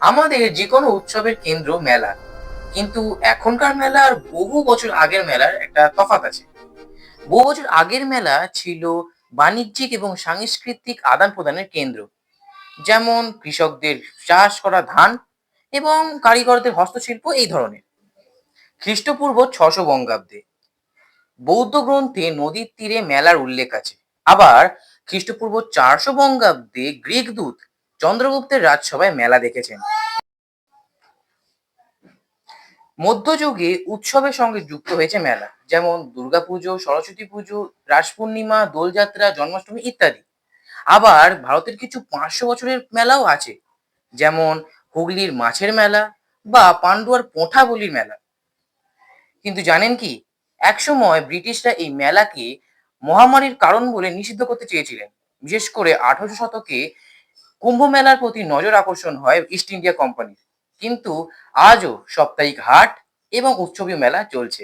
আমাদের যে কোনো উৎসবের কেন্দ্র মেলা, কিন্তু এখনকার মেলা আর বহু বছর আগের মেলার একটা তফাৎ আছে। বহু বছর আগের মেলা ছিল বাণিজ্যিক এবং সাংস্কৃতিক আদান প্রদানের কেন্দ্র, যেমন কৃষকদের চাষ করা ধান এবং কারিগরদের হস্তশিল্প এই ধরনের। খ্রিস্টপূর্ব 600 বঙ্গাব্দে বৌদ্ধ গ্রন্থে নদীর তীরে মেলার উল্লেখ আছে। আবার খ্রিস্টপূর্ব 400 বঙ্গাব্দে গ্রিক দূত চন্দ্রগুপ্তের রাজসভায় মেলা দেখেছেন। মধ্যযুগে উৎসবের সঙ্গে যুক্ত হয়েছে মেলা, যেমন দুর্গাপুজো, সরস্বতী পুজো, রাস পূর্ণিমা, দোলযাত্রা, জন্মাষ্টমী ইত্যাদি। আবার ভারতের কিছু 500 বছরের মেলাও আছে, যেমন হুগলির মাছের মেলা বা পান্ডুয়ার পোঁঠা বলির মেলা। কিন্তু জানেন কি, একসময় ব্রিটিশরা এই মেলাকে মহামারীর কারণ বলে নিষিদ্ধ করতে চেয়েছিলেন। বিশেষ করে 1800 শতকে কুম্ভ মেলার প্রতি নজর আকর্ষণ হয় ইস্ট ইন্ডিয়া কোম্পানির। কিন্তু আজও সাপ্তাহিক হাট এবং উৎসবীয় মেলা চলছে।